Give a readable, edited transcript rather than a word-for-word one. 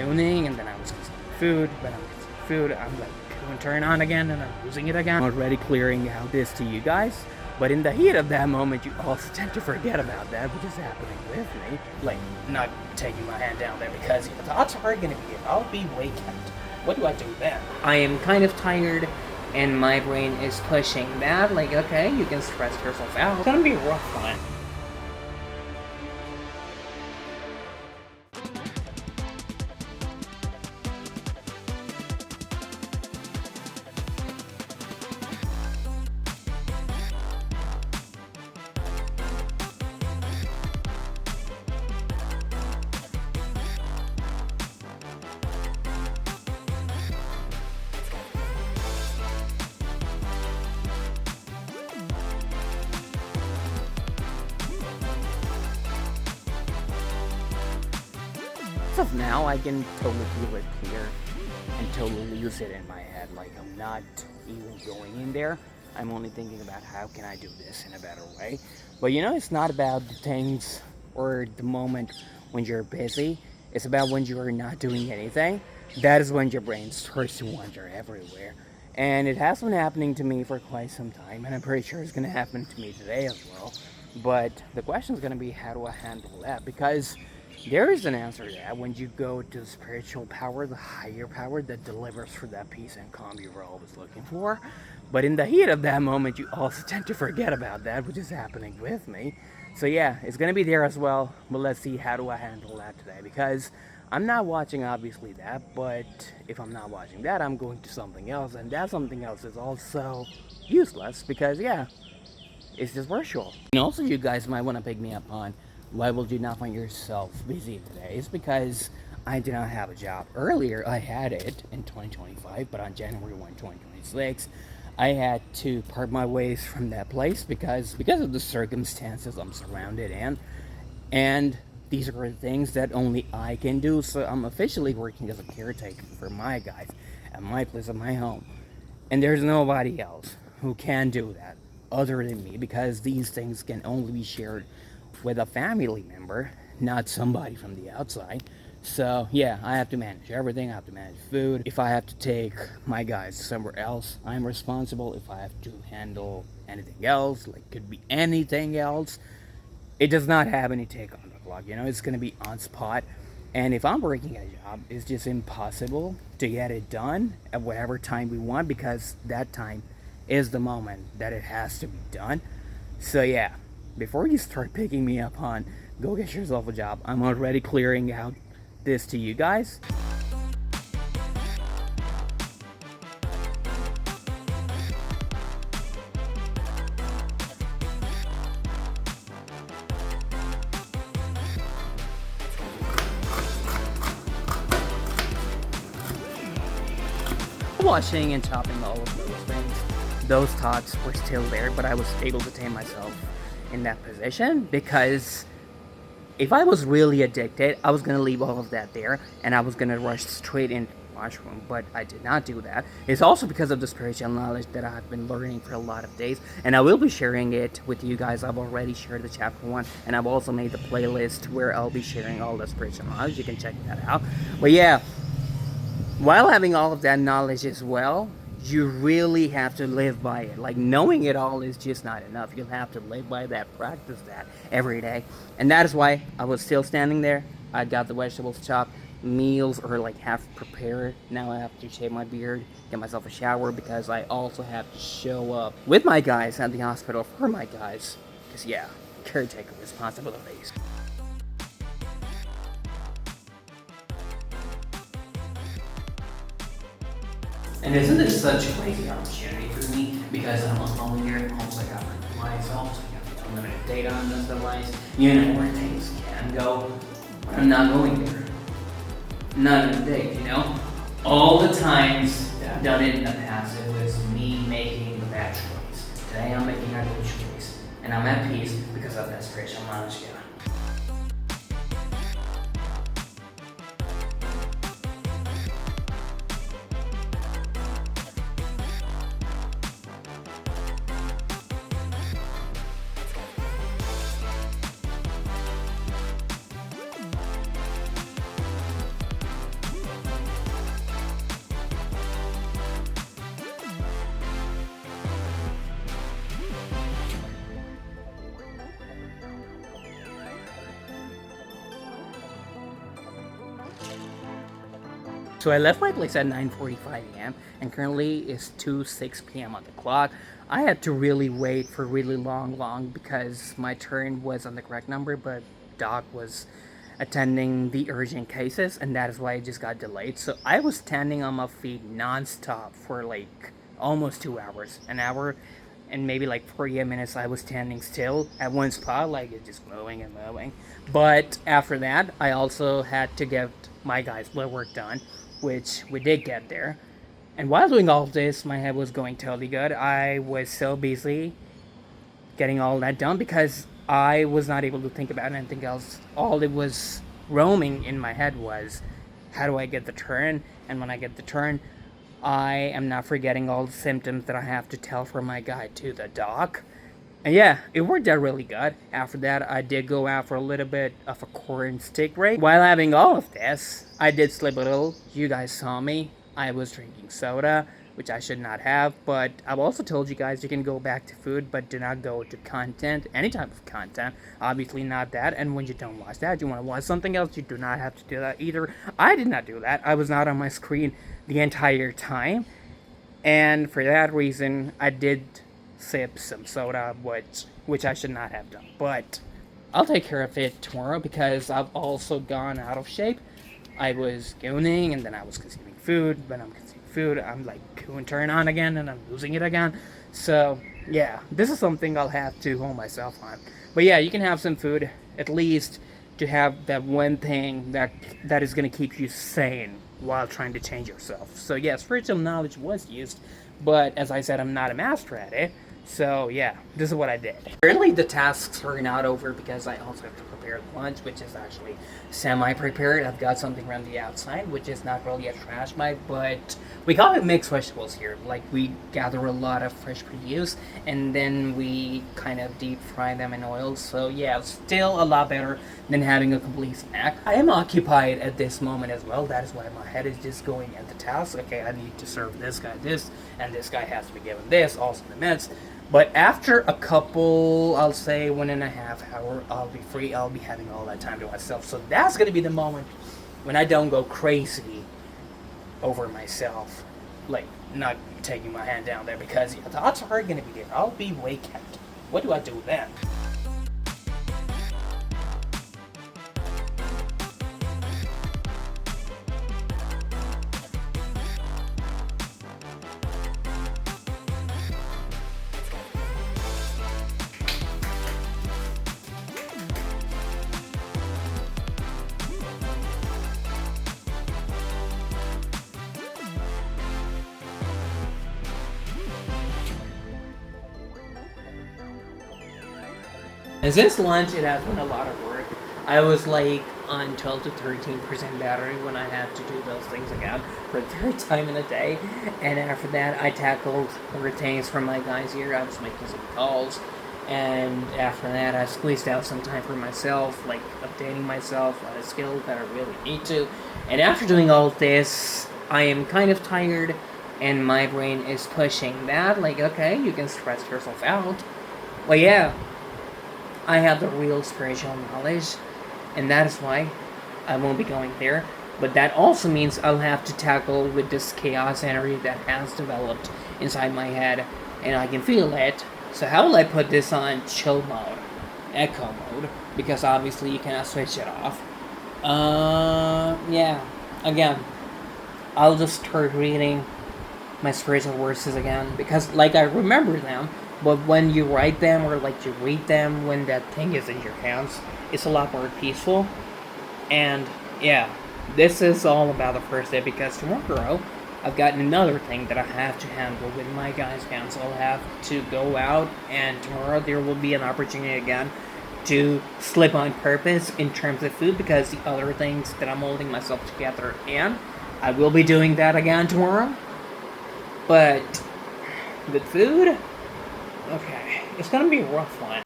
tuning, and then I was consuming food, but I'm consuming food, I'm like, going to turn on again, and I'm losing it again. I'm already clearing out this to you guys, but in the heat of that moment, you also tend to forget about that, which is happening with me. Like, not taking my hand down there because the thoughts are going to be, I'll be way kept. What do I do then? I am kind of tired, and my brain is pushing that, like, okay, you can stress yourself out. It's gonna be a rough one. As of now, I can totally feel it clear and totally lose it in my head. Like, I'm not even going in there. I'm only thinking about how can I do this in a better way. But you know, it's not about the things or the moment when you're busy. It's about when you're not doing anything. That is when your brain starts to wander everywhere. And it has been happening to me for quite some time, and I'm pretty sure it's going to happen to me today as well. But the question is going to be, how do I handle that? Because there is an answer to that when you go to the spiritual power, the higher power that delivers for that peace and calm you were always looking for. But in the heat of that moment, you also tend to forget about that, which is happening with me. So yeah, it's going to be there as well. But let's see, how do I handle that today? Because I'm not watching, obviously, that. But if I'm not watching that, I'm going to something else. And that something else is also useless because, yeah, it's just virtual. And also, you guys might want to pick me up on, why will you not find yourself busy today? It's because I did not have a job. Earlier, I had it in 2025, but on January 1, 2026, I had to part my ways from that place because of the circumstances I'm surrounded in. And these are things that only I can do, so I'm officially working as a caretaker for my guys at my place, at my home. And there's nobody else who can do that other than me, because these things can only be shared with a family member, not somebody from the outside. So yeah, I have to manage everything. I have to manage food. If I have to take my guys somewhere else, I'm responsible. If I have to handle anything else, like could be anything else, it does not have any take on the clock. You know, it's gonna be on spot. And if I'm working a job, it's just impossible to get it done at whatever time we want, because that time is the moment that it has to be done. So yeah, before you start picking me up on, go get yourself a job, I'm already clearing out this to you guys. Washing and chopping all of those things, those thoughts were still there, but I was able to tame myself in that position, because if I was really addicted, I was going to leave all of that there and I was going to rush straight into the washroom, but I did not do that. It's also because of the spiritual knowledge that I've been learning for a lot of days, and I will be sharing it with you guys. I've already shared the chapter 1, and I've also made the playlist where I'll be sharing all the spiritual knowledge. You can check that out. But yeah, while having all of that knowledge as well, you really have to live by it. Like, knowing it all is just not enough. You'll have to live by that, practice that every day. And that is why I was still standing there. I got the vegetables chopped, meals are like half prepared. Now I have to shave my beard, get myself a shower, because I also have to show up with my guys at the hospital for my guys. Because yeah, caretaker responsibilities. And isn't this such a crazy opportunity for me? Because I'm alone here at home, so I got my myself, so I got unlimited data on this device. You know where things can go. But I'm not going there. None of the day, you know? All the times that I've done it in the past, it was me making the bad choice. Today I'm making a good choice. And I'm at peace because of that spiritual knowledge. Yeah. So I left my place at 9:45 a.m. and currently it's 2:06 p.m. on the clock. I had to really wait for really long because my turn was on the correct number, but Doc was attending the urgent cases, and that is why I just got delayed. So I was standing on my feet nonstop for like almost 2 hours, an hour, and maybe like 48 minutes. I was standing still at one spot, like it's just moving and moving. But after that, I also had to get my guys' blood work done, which we did get there. And while doing all of this, my head was going totally good. I was so busy getting all that done because I was not able to think about anything else. All it was roaming in my head was, how do I get the turn? And when I get the turn, I am not forgetting all the symptoms that I have to tell for my guide to the doc. And yeah, it worked out really good. After that, I did go out for a little bit of a corn stick break. While having all of this, I did sleep a little. You guys saw me. I was drinking soda, which I should not have, but I've also told you guys you can go back to food, but do not go to content, any type of content. Obviously not that, and when you don't watch that, you want to watch something else, you do not have to do that either. I did not do that. I was not on my screen the entire time, and for that reason, I did sip some soda, which I should not have done, but I'll take care of it tomorrow because I've also gone out of shape. I was gooning, and then I was consuming food. When I'm consuming food, I'm like going turn on again, and I'm losing it again. So yeah, this is something I'll have to hold myself on. But yeah, you can have some food at least to have that one thing that is gonna keep you sane while trying to change yourself. So yeah, spiritual knowledge was used, but as I said, I'm not a master at it. So yeah, this is what I did. Currently the tasks are not over because I also have to prepare lunch, which is actually semi-prepared. I've got something around the outside, which is not really a trash bag, but we call it mixed vegetables here. Like, we gather a lot of fresh produce and then we kind of deep fry them in oil. So yeah, still a lot better than having a complete snack. I am occupied at this moment as well. That is why my head is just going at the task. Okay, I need to serve this guy this, and this guy has to be given this, also the meds. But after a couple, I'll say 1.5 hours, I'll be free. I'll be having all that time to myself. So that's going to be the moment when I don't go crazy over myself. Like, not taking my hand down there because yeah, thoughts are going to be there. I'll be way kept. What do I do then? And since lunch, it has been a lot of work. I was like on 12 to 13% battery when I had to do those things again for the third time in a day. And after that, I tackled retains from my guys here. I was making some calls. And after that, I squeezed out some time for myself, like updating myself on a skill that I really need to. And after doing all this, I am kind of tired and my brain is pushing that. Like, okay, you can stress yourself out. Well, yeah. I have the real spiritual knowledge, and that is why I won't be going there. But that also means I'll have to tackle with this chaos energy that has developed inside my head, and I can feel it. So how will I put this on chill mode, echo mode, because obviously you cannot switch it off. Yeah, again, I'll just start reading my spiritual verses again, because like I remember them, but when you write them or like you read them when that thing is in your hands, it's a lot more peaceful. And yeah, this is all about the first day because tomorrow I've got another thing that I have to handle with my guys' hands. I'll have to go out, and tomorrow there will be an opportunity again to slip on purpose in terms of food because the other things that I'm holding myself together and I will be doing that again tomorrow. But with food, okay, it's gonna be a rough one.